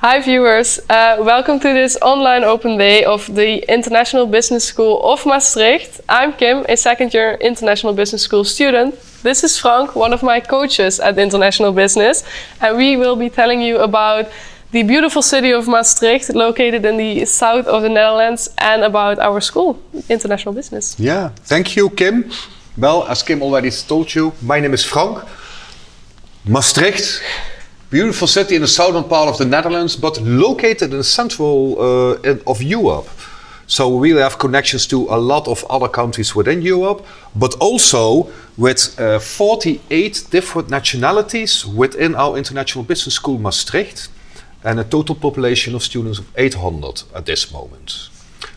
Hi viewers, welcome to this online open day of the International Business School of Maastricht. I'm Kim, a second year International Business School student. This is Frank, one of my coaches at International Business, and we will be telling you about the beautiful city of Maastricht, located in the south of the Netherlands, and about our school, International Business. Yeah, thank you, Kim. Well, as Kim already told you, my name is Frank. Maastricht, beautiful city in the southern part of the Netherlands, but located in the central of Europe. So we really have connections to a lot of other countries within Europe, but also with 48 different nationalities within our International Business School Maastricht, and a total population of students of 800 at this moment.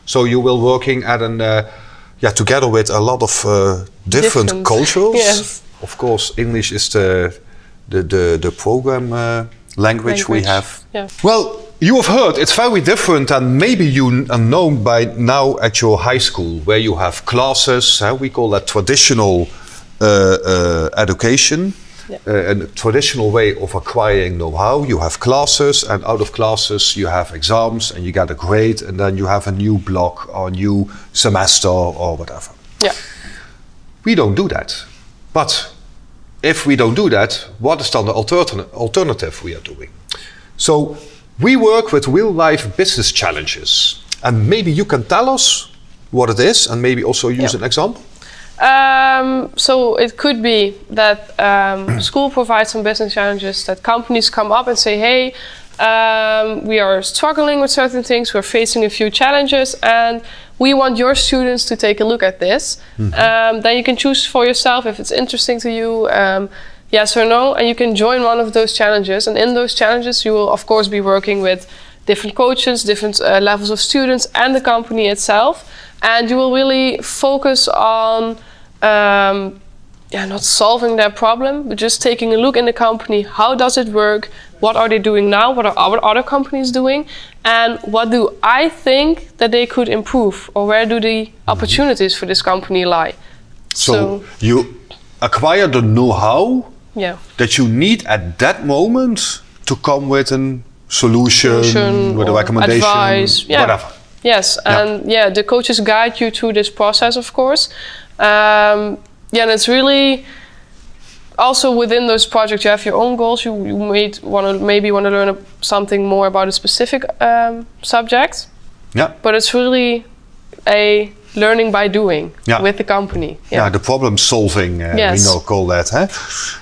So you will working at an together with a lot of different cultures. Yes. Of course, English is the program language we have. Yeah. Well, you have heard it's very different, and maybe you are known by now at your high school, where you have classes. We call that traditional education. Yeah. A traditional way of acquiring know-how. You have classes, and out of classes you have exams, and you get a grade, and then you have a new block or a new semester or whatever. Yeah. We don't do that. But if we don't do that, what is then the alternative we are doing? So we work with real-life business challenges, and maybe you can tell us what it is, and maybe also use an example. So it could be that school provides some business challenges, that companies come up and say, hey, we are struggling with certain things, we're facing a few challenges, and we want your students to take a look at this. Mm-hmm. Then you can choose for yourself if it's interesting to you, yes or no, and you can join one of those challenges. And in those challenges you will of course be working with different coaches, different levels of students, and the company itself. And you will really focus on not solving their problem, but just taking a look in the company. How does it work? What are they doing now? What are our other companies doing? And what do I think that they could improve? Or where do the opportunities for this company lie? So you acquire the know-how that you need at that moment to come with a solution with a recommendation, advice, whatever. Yes, and the coaches guide you through this process, of course. And it's really also within those projects you have your own goals. You maybe want to learn something more about a specific subject. Yeah. But it's really a learning by doing with the company. Yeah, the problem solving, we now call that.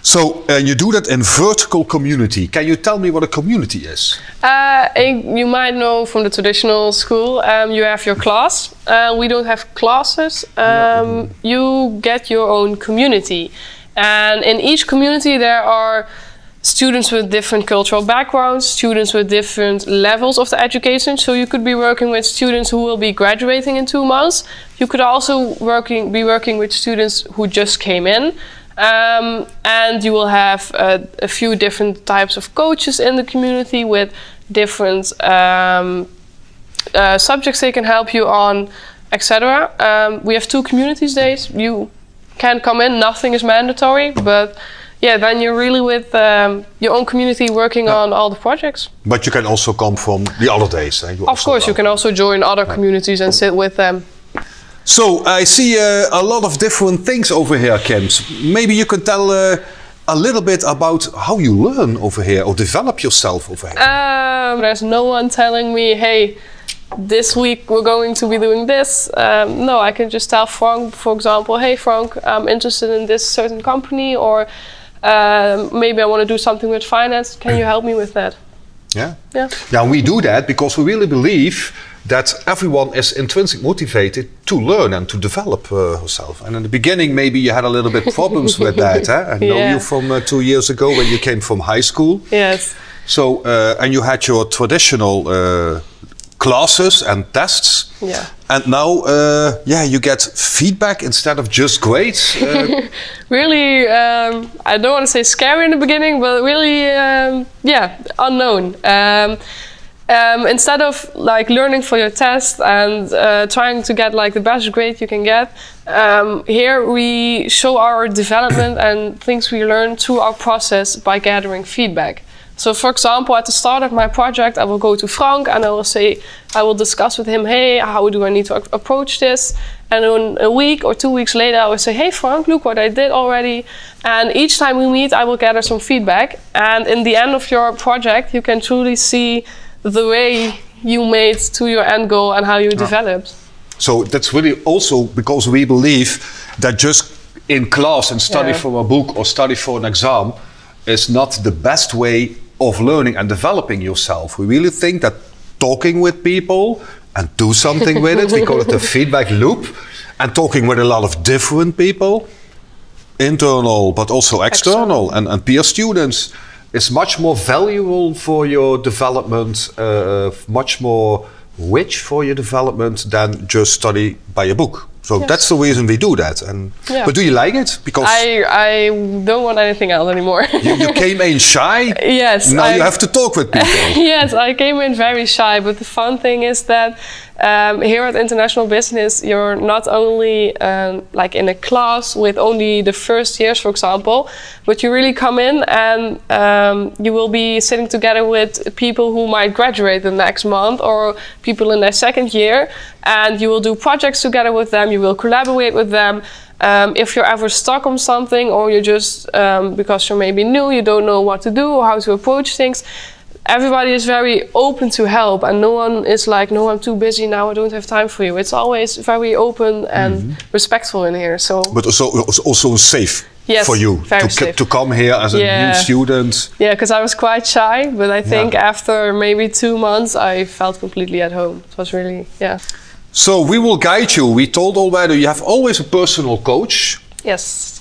So you do that in vertical community. Can you tell me what a community is? You might know from the traditional school, you have your class. We don't have classes. You get your own community. And in each community there are students with different cultural backgrounds, students with different levels of the education. So you could be working with students who will be graduating in 2 months. You could also be working with students who just came in. And you will have a few different types of coaches in the community with different subjects they can help you on, etc. We have 2 communities days. You can come in, nothing is mandatory, but then you're really with your own community working on all the projects. But you can also come from the other days. Of course, you can also join other communities and sit with them. So I see a lot of different things over here, Kim. Maybe you can tell a little bit about how you learn over here or develop yourself over here. There's no one telling me, hey, this week we're going to be doing this. No, I can just tell Frank, for example, hey Frank, I'm interested in this certain company, or maybe I want to do something with finance. Can you help me with that? Yeah. Yeah, we do that because we really believe that everyone is intrinsically motivated to learn and to develop herself. And in the beginning, maybe you had a little bit problems with that. I know you from 2 years ago when you came from high school. Yes. So, and you had your traditional classes and tests. Yeah. And now, you get feedback instead of just grades. Really, I don't want to say scary in the beginning, but really, unknown. Instead of like learning for your test and trying to get like the best grade you can get, here we show our development and things we learn through our process by gathering feedback. So for example, at the start of my project, I will go to Frank and I will discuss with him, hey, how do I need to approach this? And then a week or 2 weeks later, I will say, hey Frank, look what I did already. And each time we meet, I will gather some feedback. And in the end of your project, you can truly see the way you made to your end goal and how you developed. So that's really also because we believe that just in class and study from a book or study for an exam is not the best way of learning and developing yourself. We really think that talking with people and do something with it, we call it the feedback loop, and talking with a lot of different people, internal but also external. And peer students is much more valuable for your development, much more rich for your development than just study by a book. So that's the reason we do that. And but do you like it? Because I don't want anything else anymore. you came in shy. Yes. Now you have to talk with people. Yes, I came in very shy. But the fun thing is that here at International Business, you're not only like in a class with only the first years, for example, but you really come in and you will be sitting together with people who might graduate the next month or people in their second year. And you will do projects together with them, you will collaborate with them. If you're ever stuck on something or you're just, because you're maybe new, you don't know what to do or how to approach things, everybody is very open to help and no one is like, no, I'm too busy now, I don't have time for you. It's always very open and respectful in here. So, but also safe for you to come here as a new student. Yeah, because I was quite shy, but I think after maybe 2 months, I felt completely at home. It was really, So we will guide you. We told already you have always a personal coach. Yes.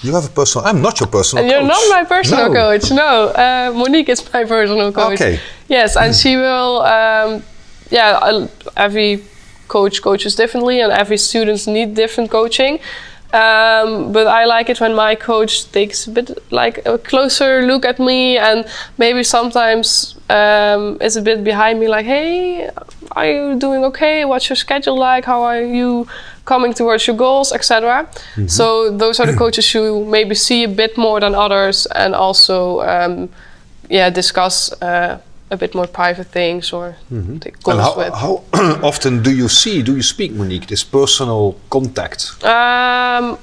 You have a personal. I'm not your personal coach. You're not my personal coach. No, Monique is my personal coach. Okay. Yes, and she will. Every coach coaches differently, and every student need different coaching. But I like it when my coach takes a bit like a closer look at me and maybe sometimes is a bit behind me like, hey, are you doing okay? What's your schedule like? How are you coming towards your goals, etc. So those are the coaches you maybe see a bit more than others and also discuss a bit more private things or take goals with. How often do you speak, Monique, this personal contact?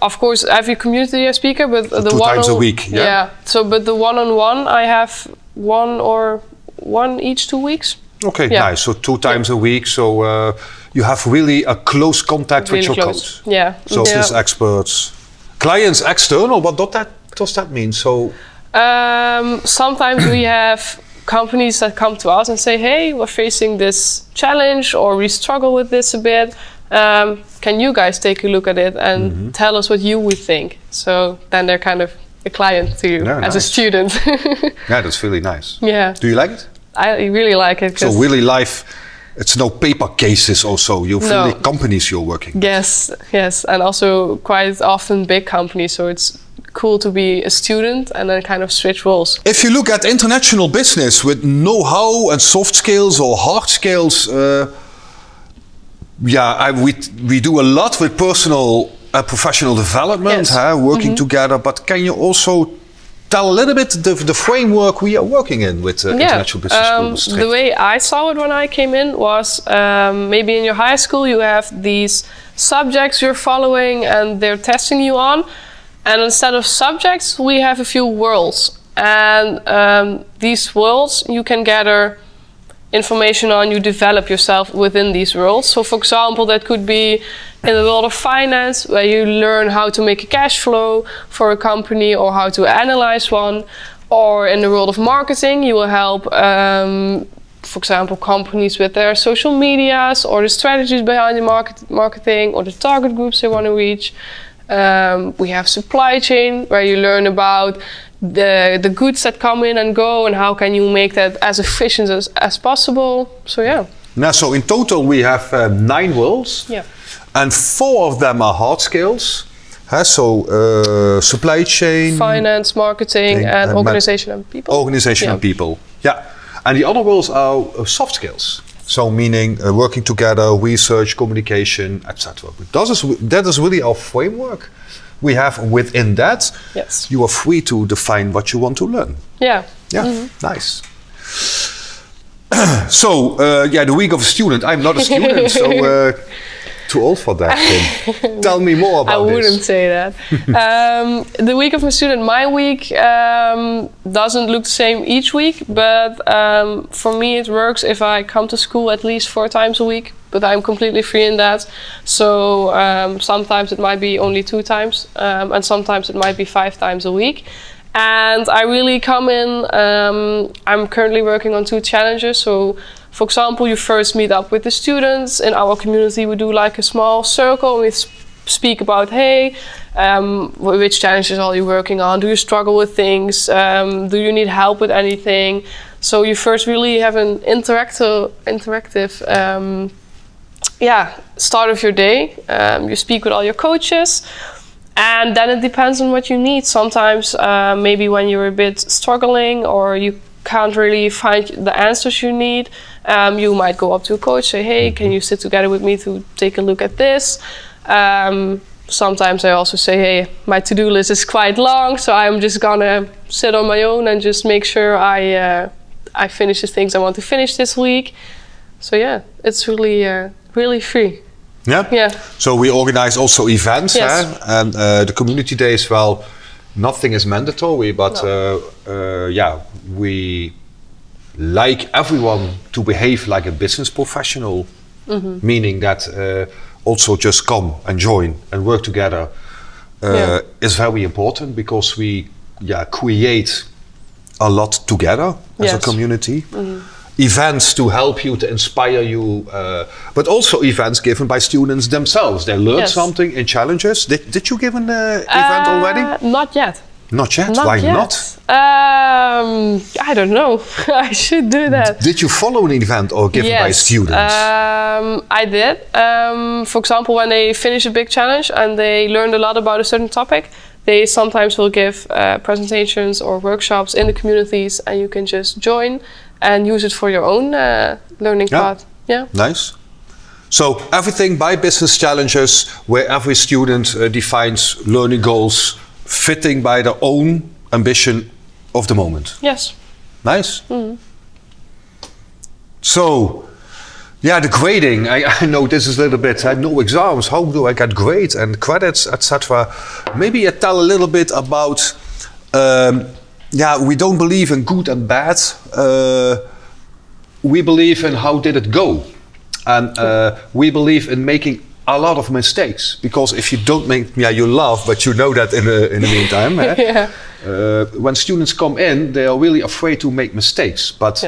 Of course, every community speaker, but so the 2 times a week. Yeah. So, but the one-on-one, I have one each 2 weeks. Okay, nice. So 2 times a week. So you have really a close contact with your coach. Yeah. So this experts, clients external. What does that mean? So sometimes we have companies that come to us and say, hey, we're facing this challenge or we struggle with this a bit. Can you guys take a look at it and tell us what you would think? So then they're kind of a client to you as a student. Yeah, that's really nice. Yeah. Do you like it? I really like it. So really life, it's no paper cases also. You really companies you're working with. Yes. And also quite often big companies. So it's cool to be a student and then kind of switch roles. If you look at international business with know-how and soft skills or hard skills, we do a lot with personal and professional development, working together. But can you also tell a little bit the framework we are working in with International Business School? The way I saw it when I came in was maybe in your high school you have these subjects you're following and they're testing you on. And instead of subjects, we have a few worlds. And these worlds you can gather information on, you develop yourself within these worlds. So for example, that could be in the world of finance, where you learn how to make a cash flow for a company or how to analyze one. Or in the world of marketing, you will help, for example, companies with their social medias or the strategies behind the marketing or the target groups they want to reach. We have supply chain, where you learn about the goods that come in and go and how can you make that as efficient as possible. So Now, so in total we have 9 worlds. Yeah. And 4 of them are hard skills. So supply chain, finance, marketing, and organization and people. Organization and people. Yeah. And the other worlds are soft skills. So meaning working together, research, communication, etc. That is really our framework. we have within that, Yes. you are free to define what you want to learn. Yeah. Yeah, nice. So, the week of a student. I'm not a student, so too old for that thing. Tell me more about this. I wouldn't say that. The week of a student, my week doesn't look the same each week, but for me it works if I come to school at least 4 times a week, but I'm completely free in that. So sometimes it might be only 2 times, and sometimes it might be 5 times a week. And I really come in, I'm currently working on 2 challenges. So for example, you first meet up with the students. In our community we do like a small circle and we speak about, hey, which challenges are you working on? Do you struggle with things? Do you need help with anything? So you first really have an interactive start of your day. You speak with all your coaches. And then it depends on what you need. Sometimes maybe when you're a bit struggling or you can't really find the answers you need, you might go up to a coach, say, hey, can you sit together with me to take a look at this? Sometimes I also say, hey, my to-do list is quite long, so I'm just gonna sit on my own and just make sure I finish the things I want to finish this week. So yeah, it's really, really free. Yeah? Yeah. So we organize also events, Yes. and the community days, well, nothing is mandatory, but we like everyone to behave like a business professional, meaning that also just come and join and work together is very important, because we create a lot together as a community. Events to help you, to inspire you, but also events given by students themselves. They learn something in challenges. Did you give an event already? Not yet. Not yet? Not Why yet. not? I don't know. I should do that. Did you follow an event or given by students? I did. For example, when they finish a big challenge and they learned a lot about a certain topic, they sometimes will give presentations or workshops in the communities, and you can just join and use it for your own learning path. Yeah. Nice. So everything by business challenges, where every student defines learning goals fitting by their own ambition of the moment. Yes. Nice. So, the grading. I know this is a little bit, no exams, how do I get grades and credits, etc. Maybe you tell a little bit about, we don't believe in good and bad. We believe in how did it go. And we believe in making a lot of mistakes, because if you don't make, you laugh, but you know that in the meantime. When students come in, they are really afraid to make mistakes. But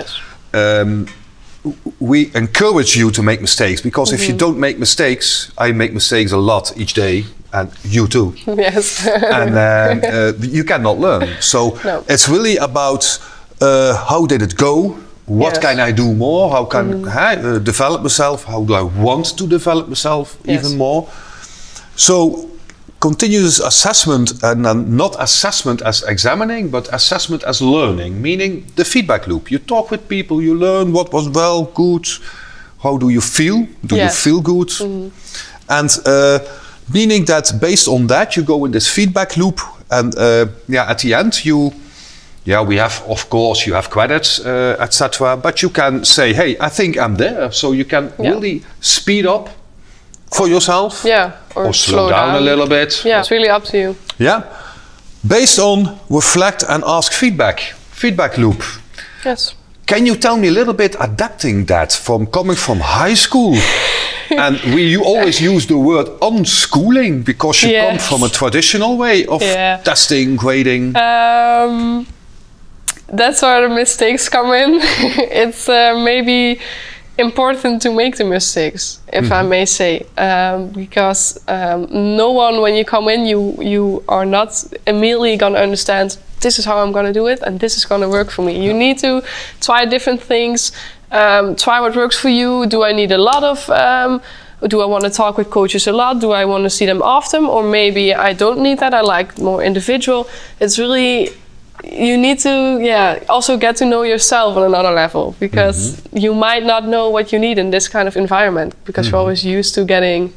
we encourage you to make mistakes, because if you don't make mistakes, I make mistakes a lot each day, and you too. Yes. And you cannot learn. So it's really about how did it go? What can I do more? How can I develop myself? How do I want to develop myself even more? So continuous assessment, and not assessment as examining, but assessment as learning, meaning the feedback loop. You talk with people, you learn what was well, good. How do you feel? Do you feel good? And meaning that based on that, you go in this feedback loop, and at the end we have, of course, you have credits, etc. But you can say, hey, I think I'm there. So you can really speed up for yourself. Yeah. Or slow down a little bit. Yeah, it's really up to you. Yeah. Based on reflect and ask feedback. Feedback loop. Yes. Can you tell me a little bit adapting that from coming from high school? And you always use the word unschooling, because you come from a traditional way of testing, grading. That's where the mistakes come in. It's maybe important to make the mistakes, if I may say, because no one, when you come in, you are not immediately going to understand, this is how I'm going to do it and this is going to work for me. You need to try different things, try what works for you. Do I need a lot of, do I want to talk with coaches a lot? Do I want to see them often? Or maybe I don't need that, I like more individual. It's really, you need to also get to know yourself on another level, because you might not know what you need in this kind of environment, because you're always used to getting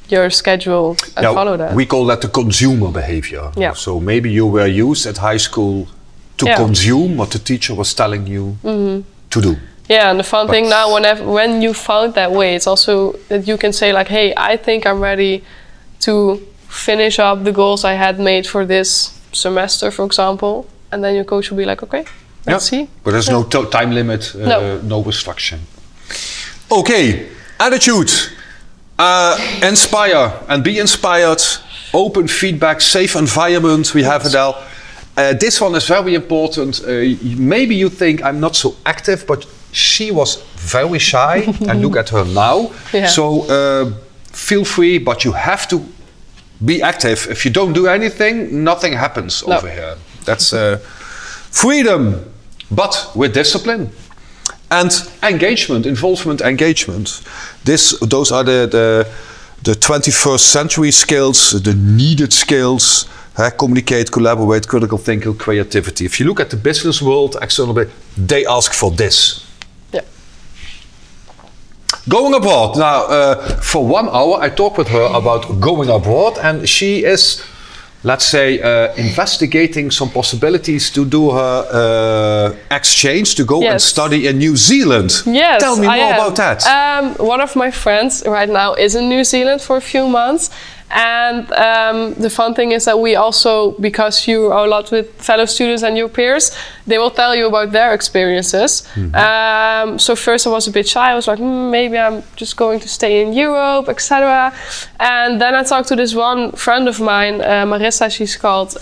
your schedule and follow that. We call that the consumer behavior. Yeah. So maybe you were used at high school to consume what the teacher was telling you to do. Yeah, and the fun thing now, when you found that way, it's also that you can say like, hey, I think I'm ready to finish up the goals I had made for this semester, for example. And then your coach will be like, okay, let's see. But there's no time limit, no restriction. Okay, attitude. Inspire and be inspired. Open feedback, safe environment. We have it all. This one is very important. Maybe you think I'm not so active, but she was very shy. And look at her now. Yeah. So feel free, but you have to be active. If you don't do anything, nothing happens over here. That's freedom, but with discipline. And engagement, involvement, engagement. Those are the 21st century skills, the needed skills. Communicate, collaborate, critical thinking, creativity. If you look at the business world, externally, they ask for this. Yeah. Going abroad. Now, for 1 hour, I talked with her about going abroad, and she is, let's say, investigating some possibilities to do her exchange, to go and study in New Zealand. Yes, tell me more about that. One of my friends right now is in New Zealand for a few months. And the fun thing is that we also, because you are a lot with fellow students and your peers, they will tell you about their experiences. So first I was a bit shy. I was like, maybe I'm just going to stay in Europe, etc. And then I talked to this one friend of mine, Marissa, she's called.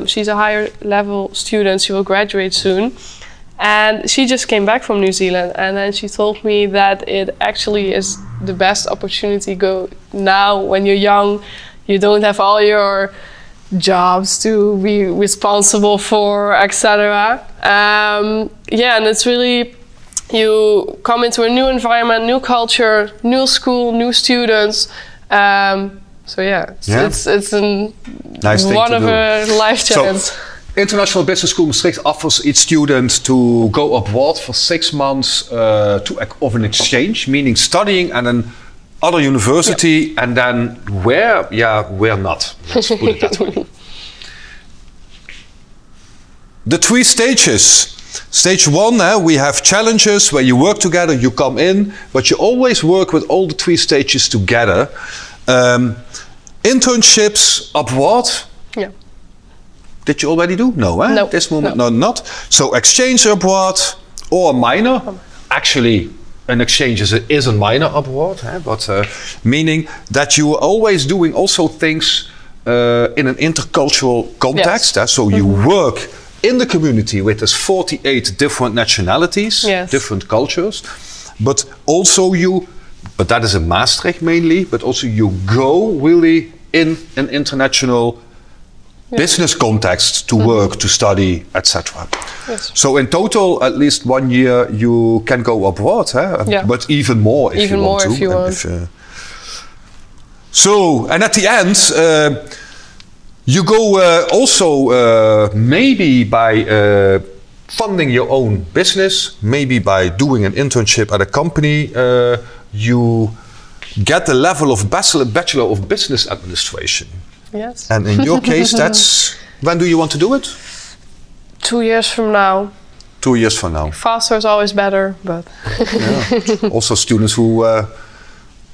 She's a higher level student. She will graduate soon. And she just came back from New Zealand, and then she told me that it actually is the best opportunity go now when you're young. You don't have all your jobs to be responsible for, etc. Yeah, and it's really, you come into a new environment, new culture, new school, new students. So yeah, it's a nice one of a life chance. International Business School Maastricht offers its students to go abroad for 6 months of an exchange, meaning studying at an other university, and then where? Yeah, where not? Let's put it that way. The 3 stages. Stage 1, we have challenges where you work together, you come in, but you always work with all the 3 stages together. Internships abroad. Yeah. Did you already do? No, eh? No. This moment, no, not. So exchange abroad or minor. Actually, an exchange is a minor abroad, but meaning that you are always doing also things in an intercultural context. Yes. So you work in the community with these 48 different nationalities, different cultures, but also but that is in Maastricht mainly, but also you go really in an international business context to work, to study, etc. Yes. So in total, at least 1 year, you can go abroad, but even more if you want to. If you want. So, and at the end, you go also maybe by funding your own business, maybe by doing an internship at a company, you get the level of Bachelor of Business Administration. Yes. And in your case, that's, when do you want to do it? 2 years from now. 2 years from now. Faster is always better, but... Also students who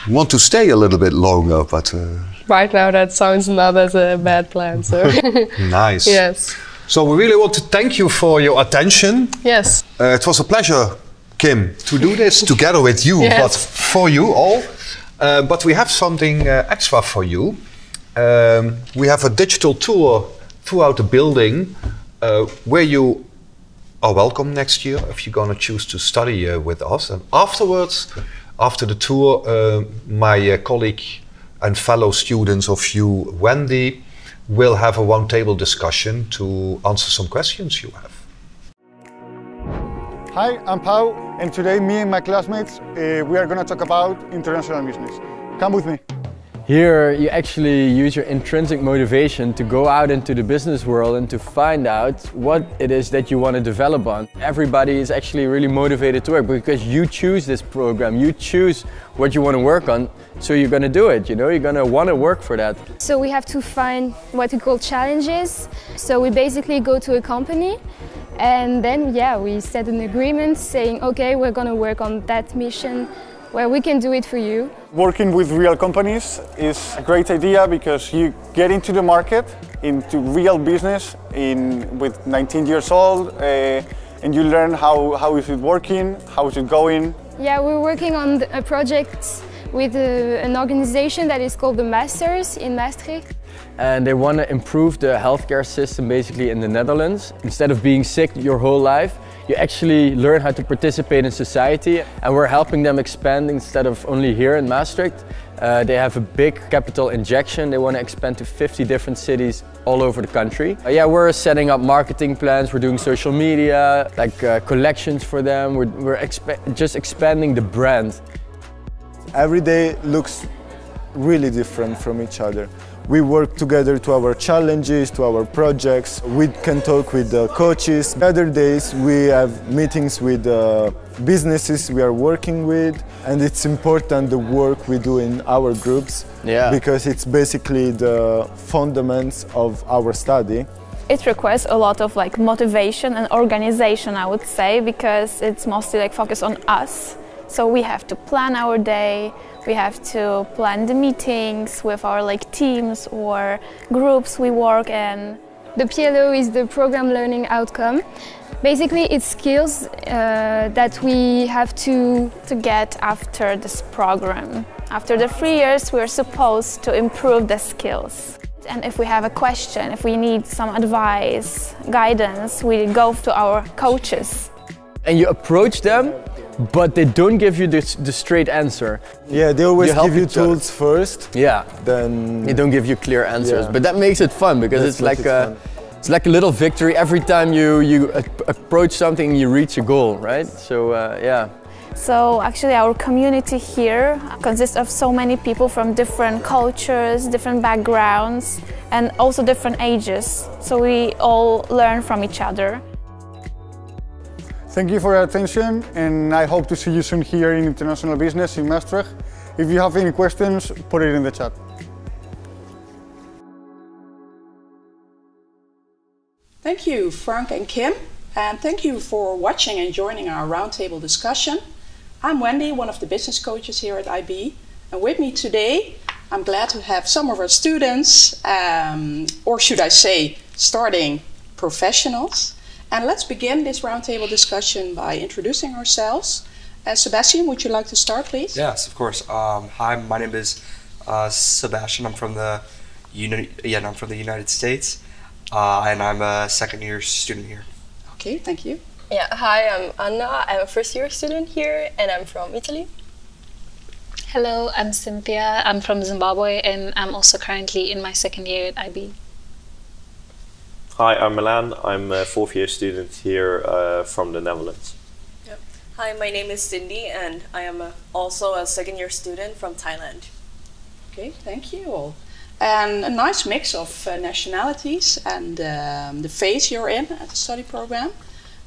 want to stay a little bit longer, but... Right now that sounds not as a bad plan, so... Nice. Yes. So we really want to thank you for your attention. Yes. It was a pleasure, Kim, to do this together with you, but for you all. But we have something extra for you. We have a digital tour throughout the building where you are welcome next year if you're going to choose to study with us. And afterwards, after the tour, my colleague and fellow students of you, Wendy, will have a roundtable discussion to answer some questions you have. Hi, I'm Pau, and today me and my classmates, we are going to talk about international business. Come with me. Here you actually use your intrinsic motivation to go out into the business world and to find out what it is that you want to develop on. Everybody is actually really motivated to work because you choose this program, you choose what you want to work on, so you're going to do it, you know, you're going to want to work for that. So we have to find what we call challenges. So we basically go to a company and then we set an agreement saying, okay, we're going to work on that mission where we can do it for you. Working with real companies is a great idea because you get into the market, into real business with 19 years old, and you learn how is it working, how is it going. Yeah, we're working on a project with an organization that is called the Masters in Maastricht. And they want to improve the healthcare system basically in the Netherlands. Instead of being sick your whole life, you actually learn how to participate in society, and we're helping them expand instead of only here in Maastricht. They have a big capital injection. They want to expand to 50 different cities all over the country. We're setting up marketing plans, we're doing social media, like collections for them. We're just expanding the brand. Every day looks really different from each other. We work together to our challenges, to our projects. We can talk with the coaches. Other days we have meetings with businesses we are working with, and it's important the work we do in our groups because it's basically the fundamentals of our study. It requires a lot of motivation and organization, I would say, because it's mostly focused on us. So we have to plan our day, we have to plan the meetings with our teams or groups we work in. The PLO is the program learning outcome. Basically it's skills that we have to get after this program. After the 3 years we're supposed to improve the skills. And if we have a question, if we need some advice, guidance, we go to our coaches. And you approach them, but they don't give you the straight answer. Yeah, they always give you tools first. Yeah, then they don't give you clear answers. But that makes it fun because it's like a little victory every time you approach something and you reach a goal, right? So So actually our community here consists of so many people from different cultures, different backgrounds, and also different ages. So we all learn from each other. Thank you for your attention, and I hope to see you soon here in International Business in Maastricht. If you have any questions, put it in the chat. Thank you, Frank and Kim, and thank you for watching and joining our roundtable discussion. I'm Wendy, one of the business coaches here at IB, and with me today, I'm glad to have some of our students, or should I say, starting professionals. And let's begin this roundtable discussion by introducing ourselves. Sebastian, would you like to start, please? Yes, of course. Hi, my name is Sebastian. I'm from the United States, and I'm a second-year student here. Okay, thank you. Yeah, hi, I'm Anna. I'm a first-year student here, and I'm from Italy. Hello, I'm Cynthia. I'm from Zimbabwe, and I'm also currently in my second year at IB. Hi, I'm Milan. I'm a fourth-year student here from the Netherlands. Yep. Hi, my name is Cindy, and I am also a second-year student from Thailand. Okay, thank you all. And a nice mix of nationalities and the phase you're in at the study program.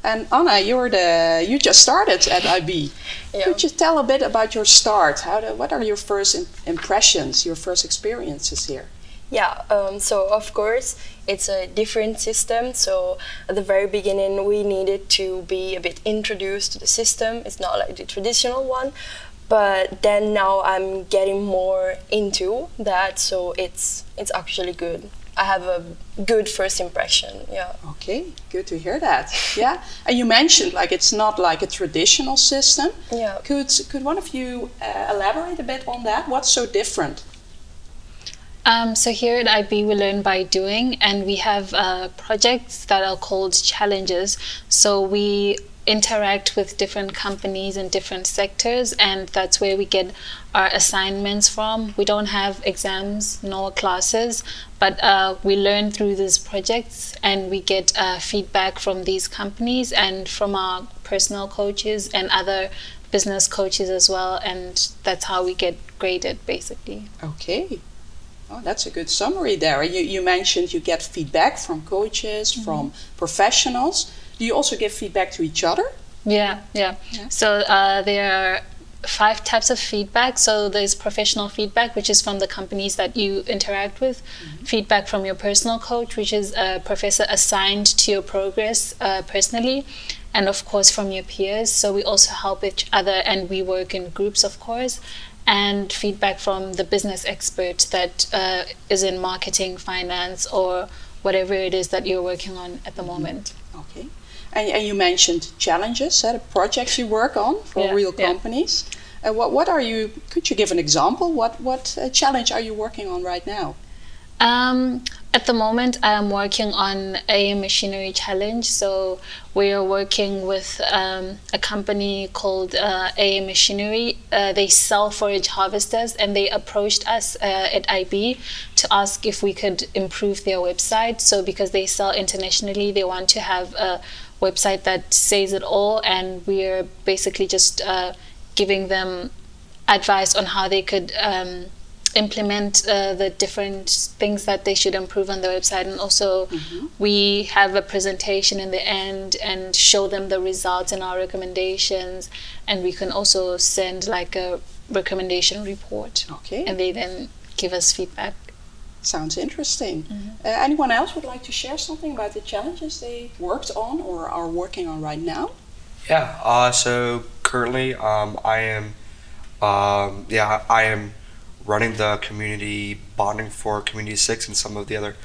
And Anna, you just started at IB. Yeah. Could you tell a bit about your start? What are your first impressions, your first experiences here? Yeah, so of course it's a different system. So at the very beginning we needed to be a bit introduced to the system. It's not like the traditional one, but then now I'm getting more into that. So it's actually good. I have a good first impression. Yeah. Okay, good to hear that. Yeah, and you mentioned it's not like a traditional system. Yeah. Could one of you elaborate a bit on that? What's so different? So here at IB we learn by doing, and we have projects that are called challenges. So we interact with different companies in different sectors, and that's where we get our assignments from. We don't have exams nor classes, but we learn through these projects, and we get feedback from these companies and from our personal coaches and other business coaches as well, and that's how we get graded basically. Okay. Oh, that's a good summary there. You mentioned you get feedback from coaches, from professionals. Do you also give feedback to each other? Yeah. So there are 5 types of feedback. So there's professional feedback, which is from the companies that you interact with. Feedback from your personal coach, which is a professor assigned to your progress personally. And of course from your peers. So we also help each other, and we work in groups, of course. And feedback from the business expert that is in marketing, finance, or whatever it is that you're working on at the moment. Okay. And you mentioned challenges, the projects you work on for real companies. What are you? Could you give an example? What challenge are you working on right now? At the moment, I am working on a machinery challenge. So we are working with a company called A Machinery. They sell forage harvesters, and they approached us at IB to ask if we could improve their website. So because they sell internationally, they want to have a website that says it all, and we're basically just giving them advice on how they could implement the different things that they should improve on the website. And also we have a presentation in the end and show them the results and our recommendations, and we can also send like a recommendation report. Okay. And they then give us feedback. Sounds interesting. Anyone else would like to share something about the challenges they worked on or are working on right now? Yeah, so currently I am running the community bonding for Community 6 and some of the other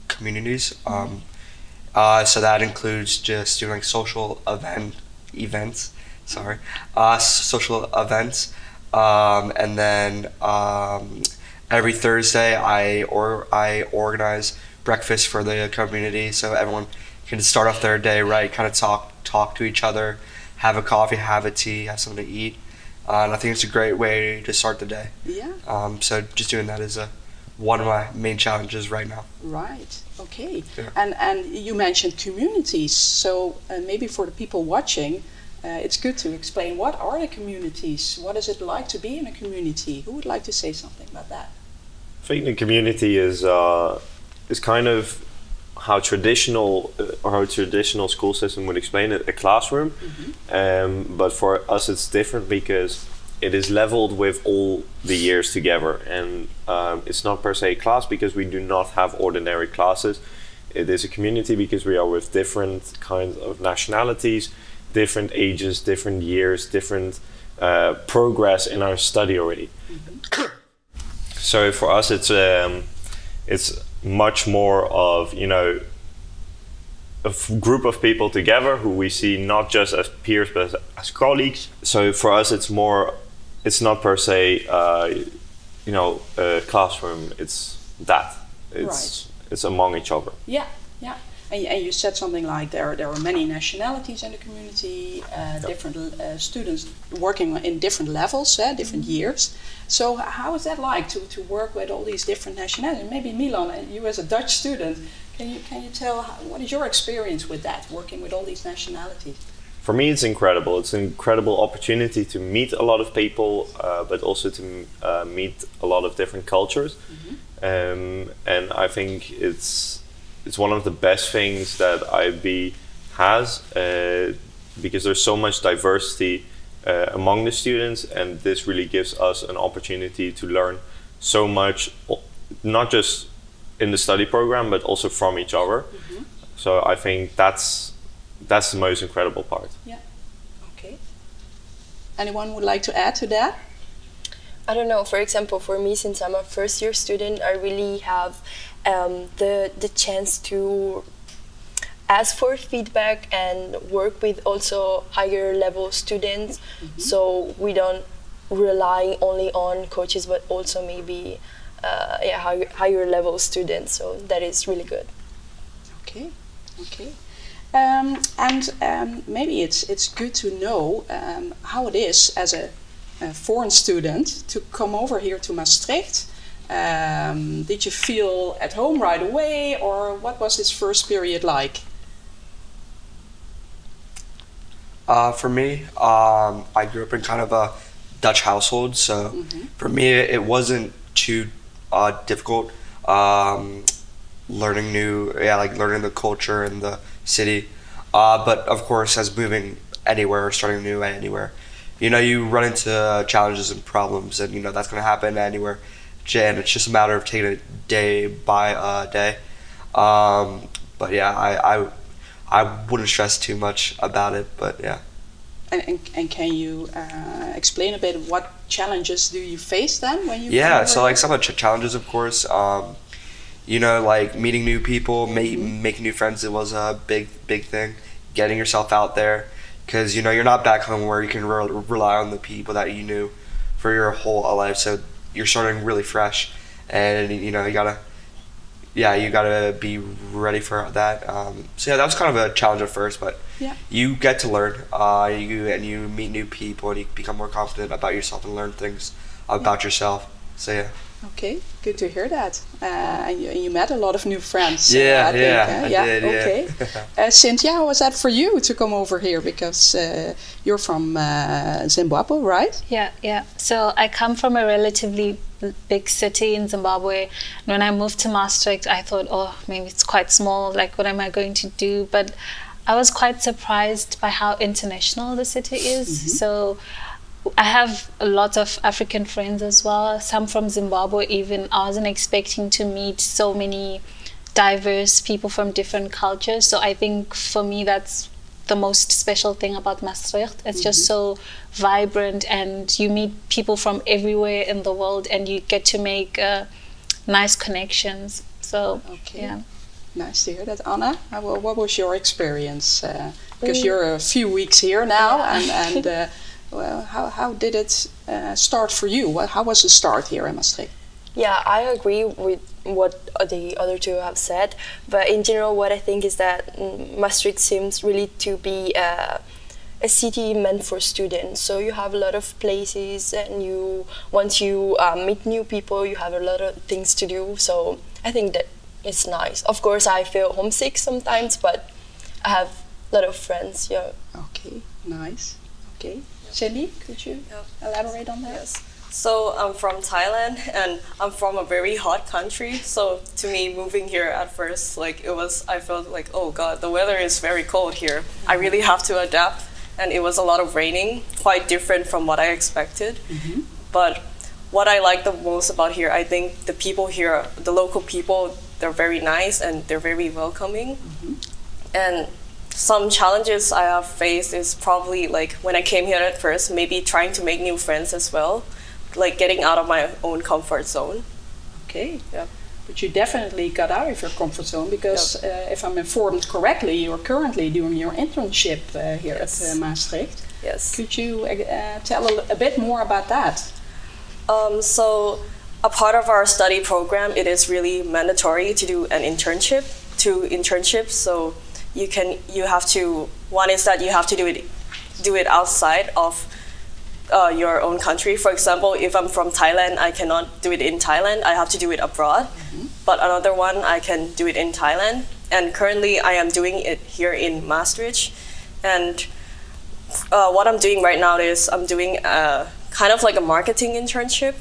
communities. So that includes just doing like social events, and then every Thursday I organize breakfast for the community, so everyone can start off their day right, kind of talk to each other, have a coffee, have a tea, have something to eat. And I think it's a great way to start the day. Yeah. So just doing that is one of my main challenges right now. Right. Okay. Yeah. And you mentioned communities. So maybe for the people watching, it's good to explain what are the communities. What is it like to be in a community? Who would like to say something about that? I think the community is kind of how traditional school system would explain it, a classroom. But for us it's different because it is leveled with all the years together, and it's not per se a class because we do not have ordinary classes. It is a community because we are with different kinds of nationalities, different ages, different years, different progress in our study already. So for us it's much more of, a group of people together who we see not just as peers but as colleagues. So for us it's not per se a classroom, it's among each other. Yeah. And you said something like there are many nationalities in the community, different students working in different levels, different years. So how is that like to work with all these different nationalities? Maybe Milan, you as a Dutch student, can you tell what is your experience with that, working with all these nationalities? For me it's incredible. It's an incredible opportunity to meet a lot of people, but also to meet a lot of different cultures. And I think it's one of the best things that IB has, because there's so much diversity among the students, and this really gives us an opportunity to learn so much, not just in the study program but also from each other. So I think that's the most incredible part. Yeah. Okay. Anyone would like to add to that? I don't know, for example, for me, since I'm a first year student, I really have the chance to ask for feedback and work with also higher level students. So we don't rely only on coaches but also maybe higher level students. So that is really good. Okay. And maybe it's good to know how it is as a foreign student to come over here to Maastricht. Did you feel at home right away, or what was this first period like? For me, I grew up in kind of a Dutch household, so for me it wasn't too difficult learning learning the culture in the city. But of course, as moving anywhere, starting new anywhere, you run into challenges and problems, and that's going to happen anywhere, and it's just a matter of taking it day by day. But yeah, I wouldn't stress too much about it, but yeah. And can you explain a bit what challenges do you face then when you? Yeah, so like some of the challenges, of course, like meeting new people, making new friends. It was a big thing. Getting yourself out there, because you're not back home where you can rely on the people that you knew for your whole life. So you're starting really fresh, and you gotta be ready for that. So yeah, that was kind of a challenge at first, but you get to learn. You meet new people, and you become more confident about yourself and learn things about yourself. So yeah. Okay, good to hear that. And you met a lot of new friends. I did. Okay. Cynthia, how was that for you to come over here? Because you're from Zimbabwe, right? Yeah. So I come from a relatively big city in Zimbabwe. And when I moved to Maastricht, I thought, oh, maybe it's quite small. Like, what am I going to do? But I was quite surprised by how international the city is. So I have a lot of African friends as well, some from Zimbabwe even. I wasn't expecting to meet so many diverse people from different cultures. So I think for me that's the most special thing about Maastricht. It's just so vibrant, and you meet people from everywhere in the world, and you get to make nice connections. So yeah. Nice to hear that. Anna, what was your experience? Because you're a few weeks here now, and well, how did it start for you? How was the start here in Maastricht? Yeah, I agree with what the other two have said. But in general, what I think is that Maastricht seems really to be a city meant for students. So you have a lot of places, and once you meet new people, you have a lot of things to do. So I think that it's nice. Of course, I feel homesick sometimes, but I have a lot of friends. Yeah. Okay, nice. Okay. Cindy, could you elaborate on that? Yes. So I'm from Thailand, and I'm from a very hot country. So to me, moving here at first, I felt like, oh God, the weather is very cold here. I really have to adapt, and it was a lot of raining, quite different from what I expected. But what I like the most about here, I think the people here, the local people, they're very nice and they're very welcoming. And some challenges I have faced is probably like when I came here at first, maybe trying to make new friends as well, like getting out of my own comfort zone. Okay, yeah. But you definitely got out of your comfort zone because if I'm informed correctly, you're currently doing your internship here at Maastricht. Yes. Could you tell a bit more about that? So a part of our study program, it is really mandatory to do an internship, 2 internships. So you have to, one is that you have to do it outside of your own country. For example, if I'm from Thailand, I cannot do it in Thailand. I have to do it abroad. But another one, I can do it in Thailand. And currently, I am doing it here in Maastricht. And what I'm doing right now is I'm doing kind of like a marketing internship.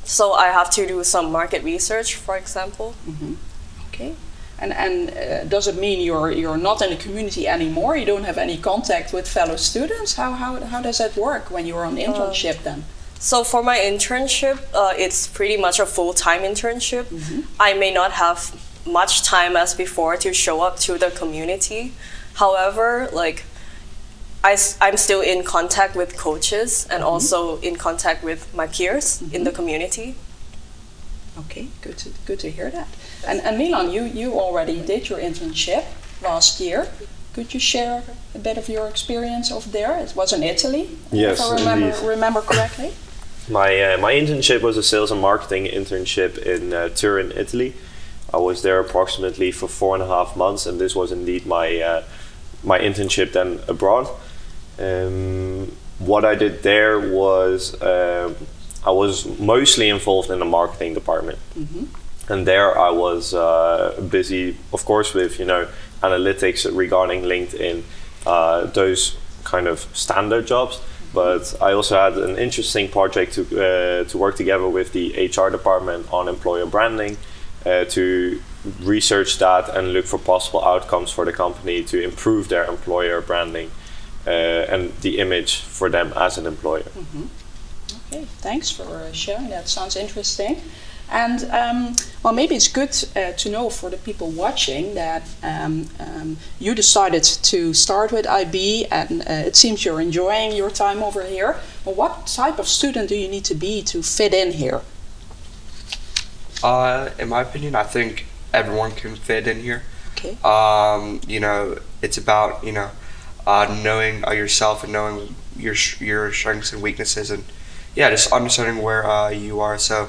So I have to do some market research, for example. Okay. And does it mean you're not in the community anymore? You don't have any contact with fellow students? How does that work when you're on internship then? So for my internship, it's pretty much a full-time internship. I may not have much time as before to show up to the community. However, I'm still in contact with coaches and also in contact with my peers in the community. Okay, good to hear that. And Milan, you already did your internship last year. Could you share a bit of your experience over there? It was in Italy, yes, if I remember correctly. My internship was a sales and marketing internship in Turin, Italy. I was there approximately for 4.5 months, and this was indeed my internship then abroad. What I did there was I was mostly involved in the marketing department. And there I was busy, of course, with analytics regarding LinkedIn, those kind of standard jobs. But I also had an interesting project to work together with the HR department on employer branding, to research that and look for possible outcomes for the company to improve their employer branding and the image for them as an employer. Okay, thanks for sharing that. Sounds interesting. And well, maybe it's good to know for the people watching that you decided to start with IB, and it seems you're enjoying your time over here. Well, what type of student do you need to be to fit in here? In my opinion, I think everyone can fit in here. Okay. You know, it's about, you know, knowing yourself and knowing your strengths and weaknesses, and yeah, just understanding where you are. So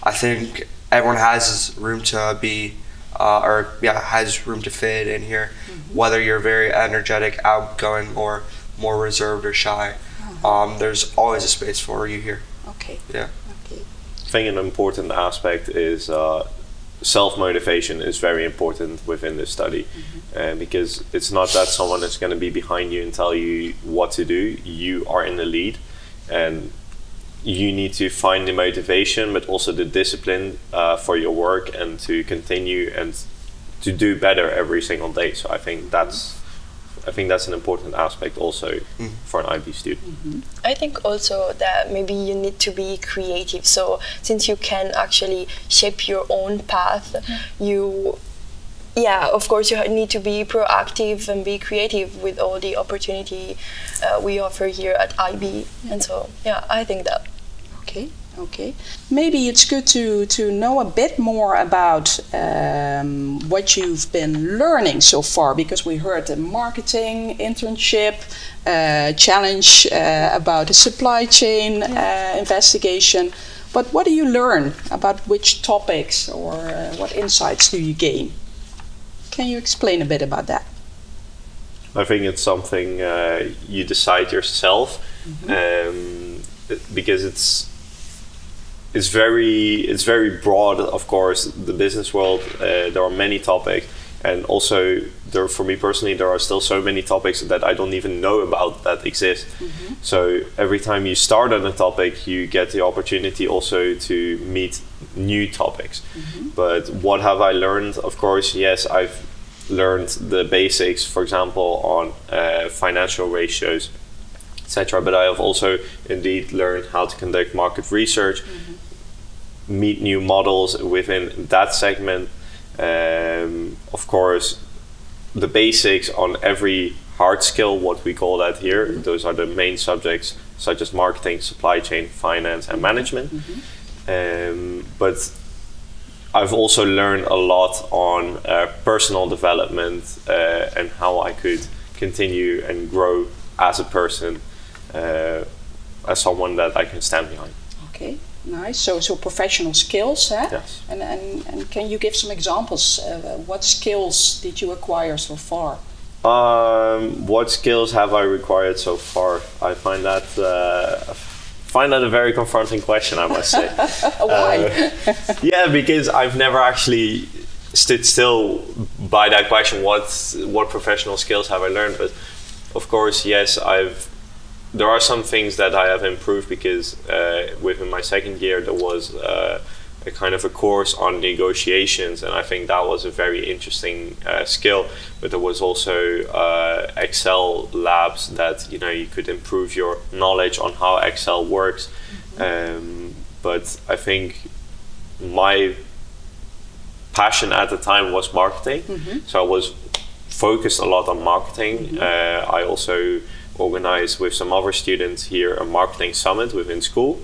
I think everyone has room to be, has room to fit in here, whether you're very energetic, outgoing, or more reserved or shy. There's always a space for you here. Okay. Yeah. Okay. I think an important aspect is self-motivation is very important within this study, because it's not that someone is going to be behind you and tell you what to do. You are in the lead, and you need to find the motivation, but also the discipline for your work, and to continue and to do better every single day. So I think that's an important aspect also for an IB student. I think also that maybe you need to be creative. So since you can actually shape your own path, of course you need to be proactive and be creative with all the opportunity we offer here at IB. And so, yeah, I think that. Okay. Okay. Maybe it's good to know a bit more about what you've been learning so far, because we heard the marketing internship challenge about the supply chain investigation. But what do you learn about which topics, or what insights do you gain? Can you explain a bit about that? I think it's something you decide yourself, because it's very broad. Of course, the business world, there are many topics, and also for me personally, there are still so many topics that I don't even know about that exist. So every time you start on a topic, you get the opportunity also to meet new topics. But what have I learned? Of course, yes, I've learned the basics, for example, on financial ratios, etc. But I have also indeed learned how to conduct market research, meet new models within that segment. Of course, the basics on every hard skill, what we call that here. Those are the main subjects, such as marketing, supply chain, finance, and management. But I've also learned a lot on personal development and how I could continue and grow as a person, as someone that I can stand behind. Okay, nice. So professional skills, eh? Yes. And can you give some examples? What skills did you acquire so far? What skills have I acquired so far? I find that a very confronting question, I must say. Why? Yeah, because I've never actually stood still by that question. What professional skills have I learned? But of course, yes, there are some things that I have improved, because within my second year there was a kind of a course on negotiations, and I think that was a very interesting skill. But there was also Excel labs that you could improve your knowledge on how Excel works. But I think my passion at the time was marketing, so I was focused a lot on marketing. I also organized with some other students here a marketing summit within school.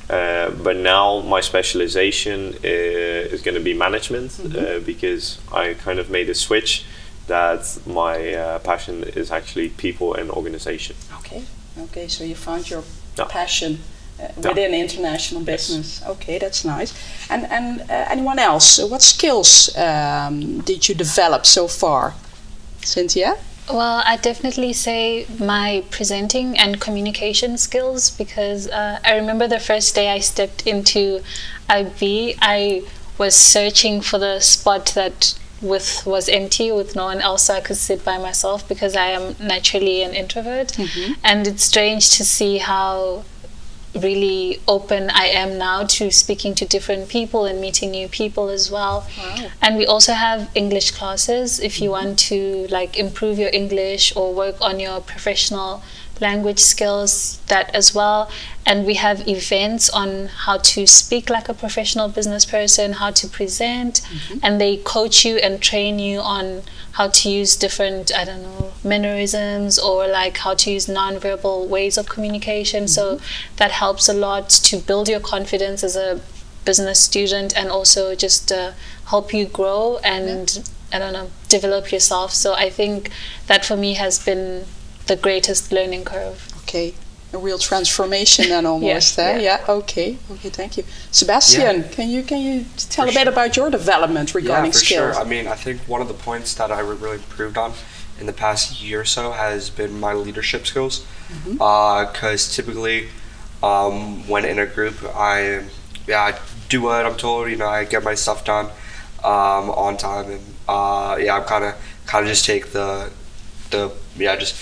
But now my specialization is going to be management, because I kind of made a switch that my passion is actually people and organization. Okay, so you found your passion within international business. Yes. Okay, that's nice. And anyone else? What skills did you develop so far? Cynthia? Well, I definitely say my presenting and communication skills, because I remember the first day I stepped into IB, I was searching for the spot that was empty with no one else, so I could sit by myself because I am naturally an introvert. And it's strange to see how really open I am now to speaking to different people and meeting new people as well. Wow. And we also have English classes if you want to like improve your English or work on your professional language skills, that as well. And we have events on how to speak like a professional business person, how to present, and they coach you and train you on how to use different, I don't know, mannerisms or like how to use non-verbal ways of communication. So that helps a lot to build your confidence as a business student, and also just help you grow and I don't know, develop yourself. So I think that for me has been the greatest learning curve. Okay, a real transformation then almost. Yeah, Yeah. Okay, thank you. Sebastian, can you tell a bit about your development regarding skills? Sure. I mean, I think one of the points that I really improved on in the past year or so has been my leadership skills. Because typically, when in a group, I do what I'm told. You know, I get my stuff done on time, and I kind of just take the just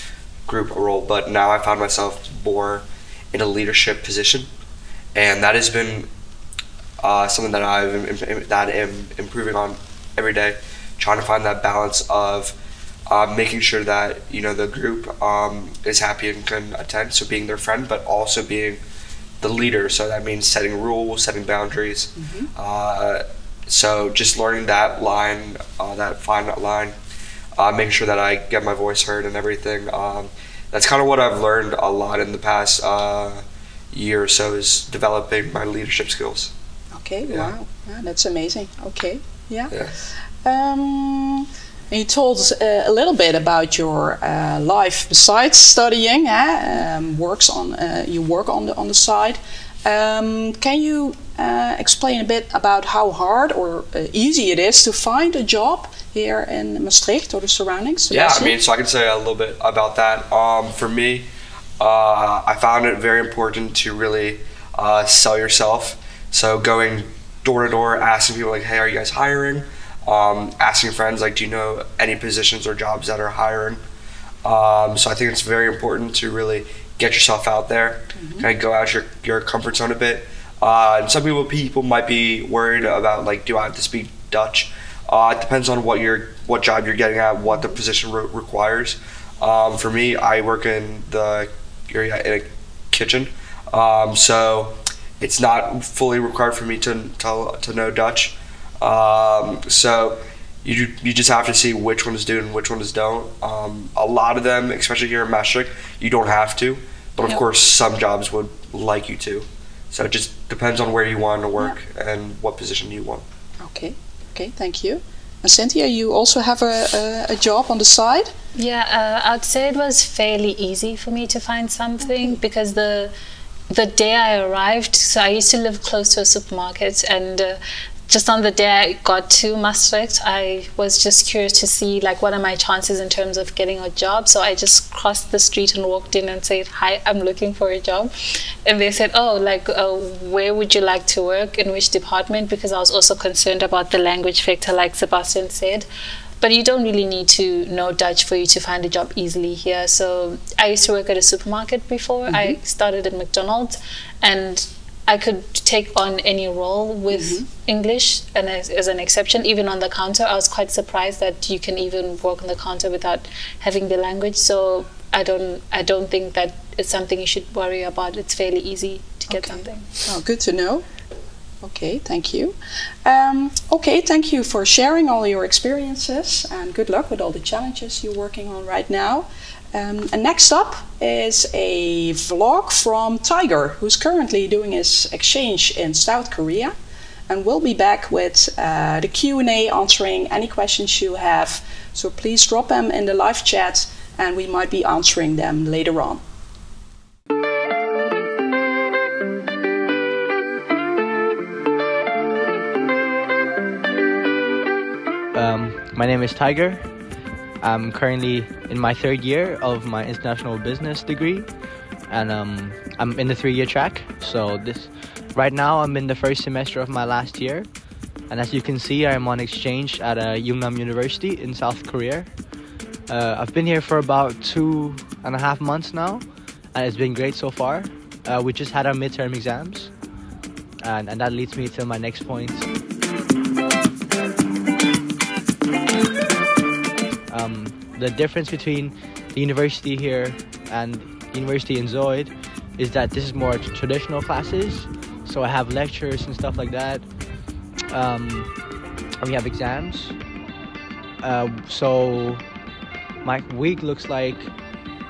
group role. But now I found myself more in a leadership position, and that has been something that I am improving on every day, trying to find that balance of making sure that, you know, the group is happy and can attend, so being their friend, but also being the leader. So that means setting rules, setting boundaries. So just learning that line, that fine line, making sure that I get my voice heard and everything. That's kind of what I've learned a lot in the past year or so, is developing my leadership skills. Okay, wow, that's amazing. Okay, you told us a little bit about your life besides studying. You work on the side. Can you explain a bit about how hard or easy it is to find a job here in Maastricht or the surroundings? Sebastian? Yeah, I mean, so I can say a little bit about that. For me, I found it very important to really sell yourself. So going door to door, asking people like, hey, are you guys hiring? Asking friends like, do you know any positions or jobs that are hiring? So I think it's very important to really get yourself out there, kind of go out your comfort zone a bit. And some people might be worried about, like, do I have to speak Dutch? It depends on what job you're getting at, what the position requires. For me, I work in the area in a kitchen, so it's not fully required for me to know Dutch. So you just have to see which ones do and which ones don't. A lot of them, especially here in Maastricht, you don't have to, but of course some jobs would like you to. So it just depends on where you want to work and what position you want. Okay, thank you. And Cynthia, you also have a job on the side? Yeah, I'd say it was fairly easy for me to find something because the day I arrived, so I used to live close to a supermarket, and just on the day I got to Maastricht, I was just curious to see, like, what are my chances in terms of getting a job. So I just crossed the street and walked in and said, hi, I'm looking for a job. And they said, oh, like, where would you like to work, in which department? Because I was also concerned about the language factor, like Sebastian said. But you don't really need to know Dutch for you to find a job easily here. So I used to work at a supermarket before. I started at McDonald's, and I could take on any role with English, and as an exception, even on the counter. I was quite surprised that you can even work on the counter without having the language. So I don't think that it's something you should worry about. It's fairly easy to get something. Oh, good to know. Okay, thank you. Thank you for sharing all your experiences, and good luck with all the challenges you're working on right now. And next up is a vlog from Tiger, who's currently doing his exchange in South Korea. And we'll be back with the Q&A, answering any questions you have. So please drop them in the live chat, and we might be answering them later on. My name is Tiger. I'm currently in my third year of my international business degree, and I'm in the 3-year track. So right now I'm in the first semester of my last year. And as you can see, I'm on exchange at Yungnam University in South Korea. I've been here for about 2.5 months now, and it's been great so far. We just had our midterm exams, and that leads me to my next point. The difference between the university here and the university in Zuyd is that this is more traditional classes, so I have lectures and stuff like that. We have exams, so my week looks like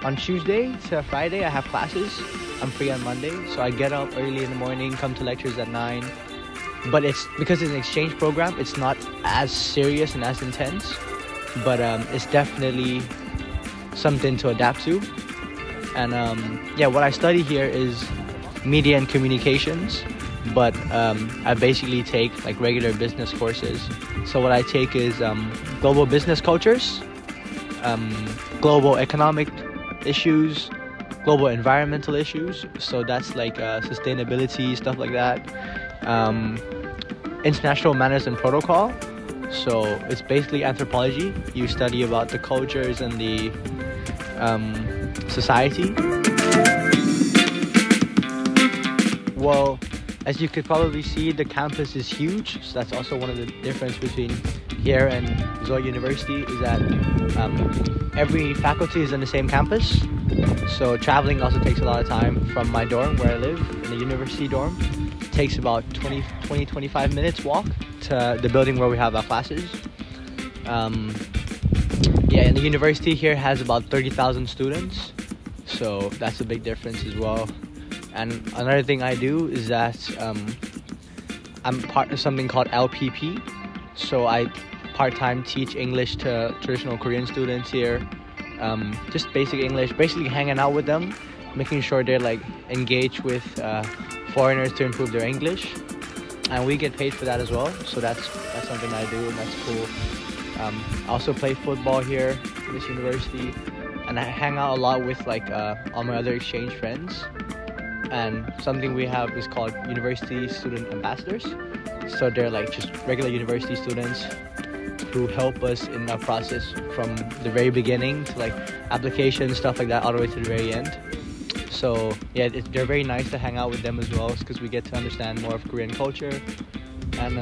on Tuesday to Friday I have classes. I'm free on Monday, so I get up early in the morning, come to lectures at 9. But it's because it's an exchange program, it's not as serious and as intense, but it's definitely something to adapt to. And yeah, what I study here is media and communications, but I basically take like regular business courses. So what I take is global business cultures, global economic issues, global environmental issues, so that's like sustainability, stuff like that, international manners and protocol, so it's basically anthropology. You study about the cultures and the society. Well, as you could probably see, the campus is huge, so that's also one of the difference between here and Zuyd University, is that every faculty is in the same campus, so traveling also takes a lot of time. From my dorm where I live, in the university dorm, it takes about 20-25 minutes walk to the building where we have our classes. Yeah, and the university here has about 30,000 students, so that's a big difference as well. And another thing I do is that I'm part of something called LPP, so I part-time teach English to traditional Korean students here. Just basic English, basically hanging out with them, making sure they're like engaged with foreigners to improve their English, and we get paid for that as well. So that's something I do, and that's cool. I also play football here at this university, and I hang out a lot with like all my other exchange friends. And something we have is called university student ambassadors. So they're like just regular university students who help us in our process from the very beginning to like applications, stuff like that, all the way to the very end. So yeah, they're very nice to hang out with them as well, because we get to understand more of Korean culture. And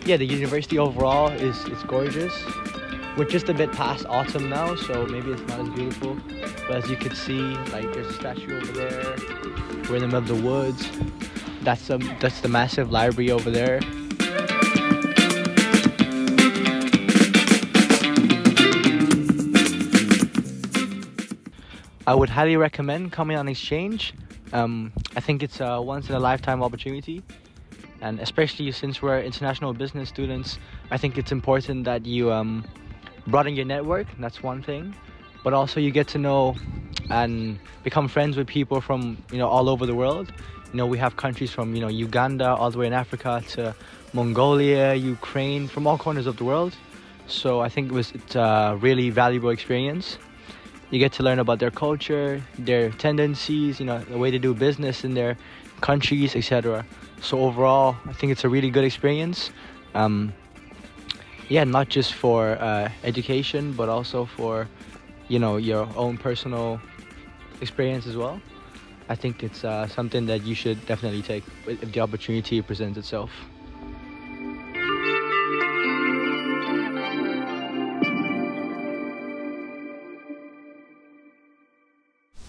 yeah, the university overall is gorgeous. We're just a bit past autumn now, so maybe it's not as beautiful. But as you can see, like there's a statue over there. We're in the middle of the woods. That's the massive library over there. I would highly recommend coming on exchange. I think it's a once-in-a-lifetime opportunity. And especially since we're international business students, I think it's important that you broaden your network. That's one thing. But also you get to know and become friends with people from all over the world. We have countries from Uganda all the way in Africa to Mongolia, Ukraine, from all corners of the world. So I think it's a really valuable experience. You get to learn about their culture, their tendencies, the way they do business in their countries, etc. So overall, I think it's a really good experience. Yeah, not just for education, but also for your own personal experience as well. I think it's something that you should definitely take if the opportunity presents itself.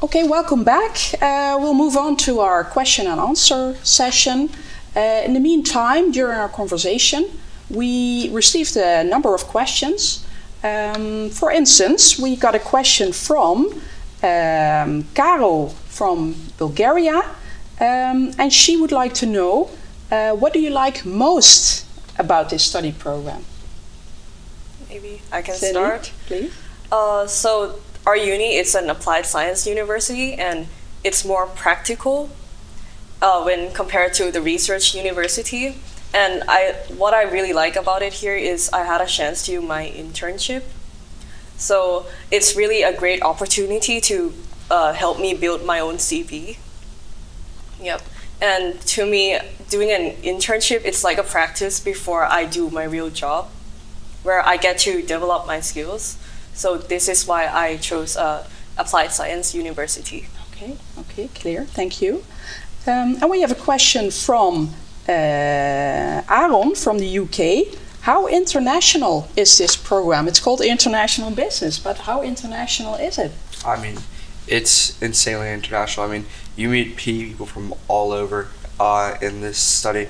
Okay, welcome back. We'll move on to our question and answer session. In the meantime, during our conversation, we received a number of questions. For instance, we got a question from Caro from Bulgaria, and she would like to know, what do you like most about this study program? Maybe I can Cindy, start. Please. So our uni, it's an applied science university, and it's more practical when compared to the research university. And what I really like about it here is I had a chance to do my internship. So it's really a great opportunity to help me build my own CV. Yep. And to me, doing an internship, it's like a practice before I do my real job, where I get to develop my skills. So this is why I chose Applied Science University. Okay, clear. Thank you. And we have a question from Aaron from the UK. How international is this program? It's called International Business, but how international is it? I mean, it's insanely international. I mean, you meet people from all over in this study.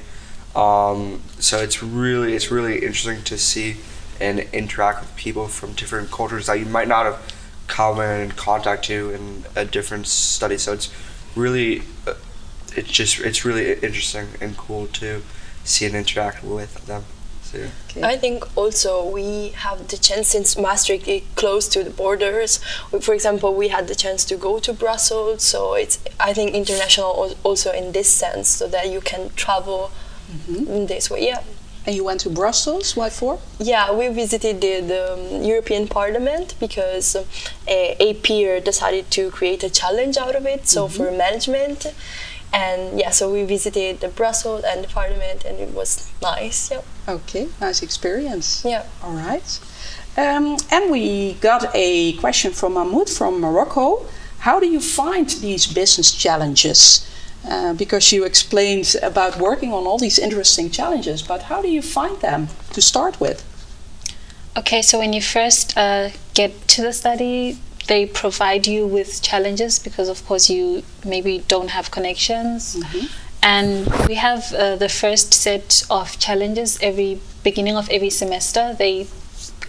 So it's really interesting to see and interact with people from different cultures that you might not have come in contact to in a different study. So it's really, it's really interesting and cool to see and interact with them. So, okay. I think also we have the chance, since Maastricht is close to the borders. For example, we had the chance to go to Brussels, so it's, I think, international also in this sense, so that you can travel in this way. Yeah. And you went to Brussels, what for? Yeah, we visited the European Parliament because a peer decided to create a challenge out of it, so for management. And yeah, so we visited the Brussels and the Parliament, and it was nice. Yeah. Okay, nice experience. Yeah. All right. And we got a question from Mahmoud from Morocco. How do you find these business challenges? Because you explained about working on all these interesting challenges, but how do you find them to start with? Okay, so when you first get to the study, they provide you with challenges because, of course, you maybe don't have connections. And we have the first set of challenges every beginning of every semester.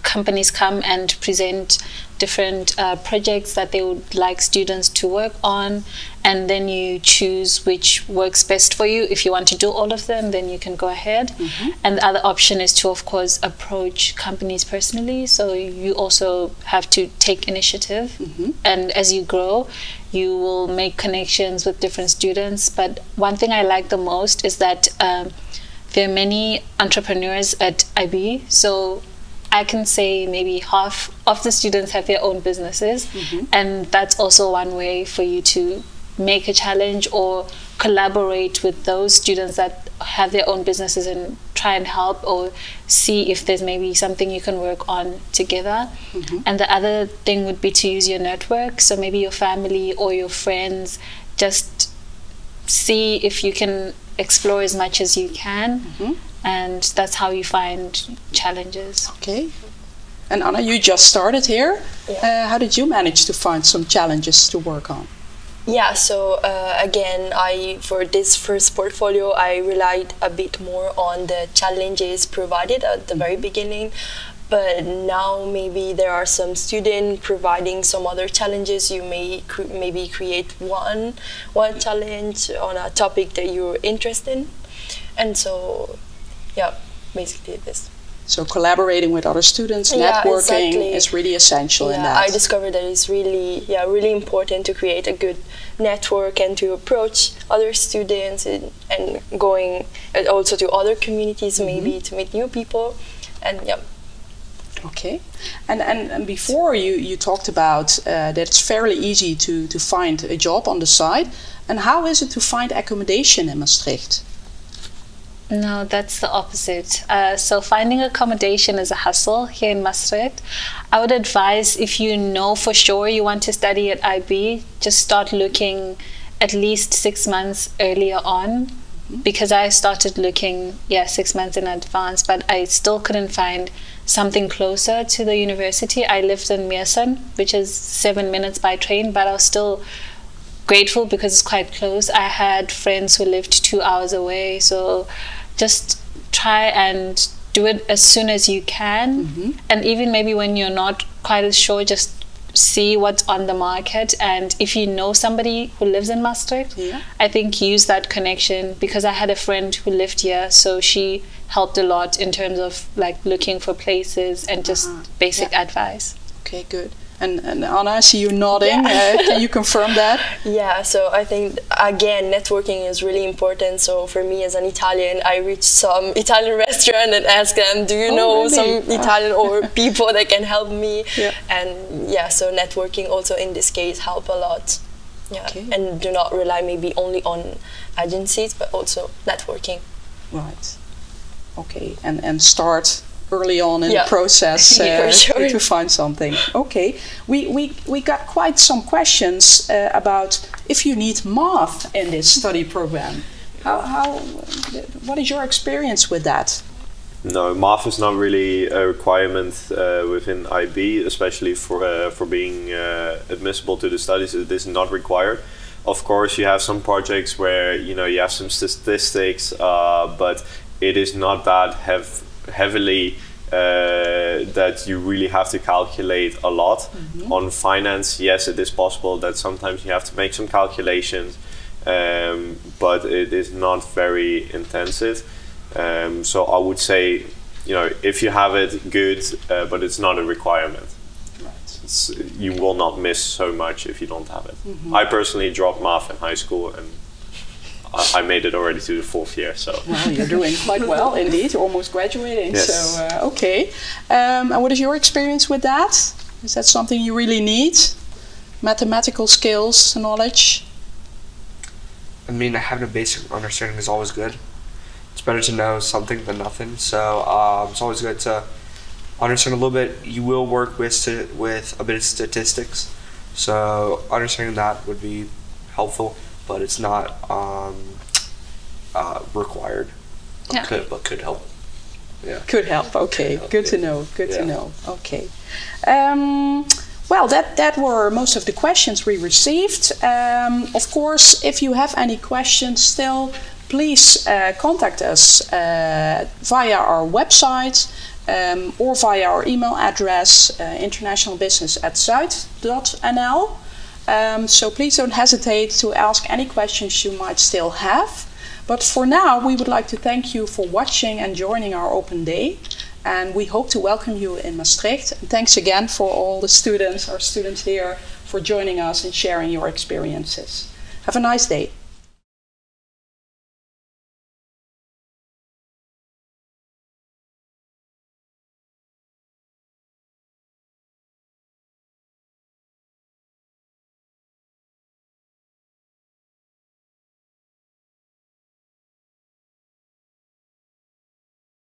Companies come and present different projects that they would like students to work on, and then you choose which works best for you. If you want to do all of them, then you can go ahead. And the other option is to, of course, approach companies personally. So you also have to take initiative. And as you grow, you will make connections with different students. But one thing I like the most is that there are many entrepreneurs at IB. So I can say maybe half of the students have their own businesses, and that's also one way for you to make a challenge or collaborate with those students that have their own businesses and try and help or see if there's maybe something you can work on together. And the other thing would be to use your network, so maybe your family or your friends, just see if you can explore as much as you can. And that's how you find challenges. Okay. And Anna, you just started here. How did you manage to find some challenges to work on? Yeah, so again, for this first portfolio, I relied a bit more on the challenges provided at the very beginning. But now maybe there are some students providing some other challenges. You may maybe create one challenge on a topic that you're interested in. And so, yeah, basically this. So collaborating with other students, networking is really essential in that. I discovered that it's really important to create a good network and to approach other students and going also to other communities, maybe to meet new people, and yeah. Okay, and before you talked about that it's fairly easy to find a job on the side, and how is it to find accommodation in Maastricht? No, that's the opposite. So finding accommodation is a hassle here in Maastricht. I would advise, if you know for sure you want to study at IB, just start looking at least 6 months earlier on, because I started looking 6 months in advance, but I still couldn't find something closer to the university. I lived in Meersen, which is 7 minutes by train, but I was still grateful because it's quite close. I had friends who lived 2 hours away, so just try and do it as soon as you can. And even maybe when you're not quite as sure, just see what's on the market. And if you know somebody who lives in Maastricht, I think use that connection, because I had a friend who lived here, so she helped a lot in terms of like looking for places and just basic advice. Okay, good. And Anna, I see you nodding. Can you confirm that? Yeah, so I think, again, networking is really important. So for me as an Italian, I reached some Italian restaurant and asked them, do you know some Italian or people that can help me? And yeah, so networking also in this case help a lot. Yeah, Okay. and do not rely maybe only on agencies, but also networking. Right. Okay, and start early on in Yeah. the process For sure. to find something. Okay, we got quite some questions about if you need math in this study program. What is your experience with that? No, math is not really a requirement within IB, especially for being admissible to the studies. It is not required. Of course, you have some projects where you have some statistics, but it is not that heavily that you really have to calculate a lot. Mm-hmm. On finance, yes, it is possible that sometimes you have to make some calculations, but it is not very intensive. So I would say, if you have it, good, but it's not a requirement. Right. You will not miss so much if you don't have it. Mm-hmm. I personally dropped math in high school, and I made it already to the 4th year. So Well, you're doing quite well indeed. You're almost graduating. Yes. So okay. And what is your experience with that? Is that something you really need? Mathematical skills, knowledge. I mean, having a basic understanding is always good. It's better to know something than nothing. So it's always good to understand a little bit. You will work with a bit of statistics. So understanding that would be helpful, but it's not required. Yeah. But could help. Yeah. Could help. Okay. Could help, Good to yeah. know. Good to Yeah. know. Okay. Well, that were most of the questions we received. Of course, if you have any questions still, please contact us via our website or via our email address, internationalbusiness@zuyd.nl. So please don't hesitate to ask any questions you might still have. But for now, we would like to thank you for watching and joining our open day. And we hope to welcome you in Maastricht. And thanks again for all the students, our students here, for joining us and sharing your experiences. Have a nice day.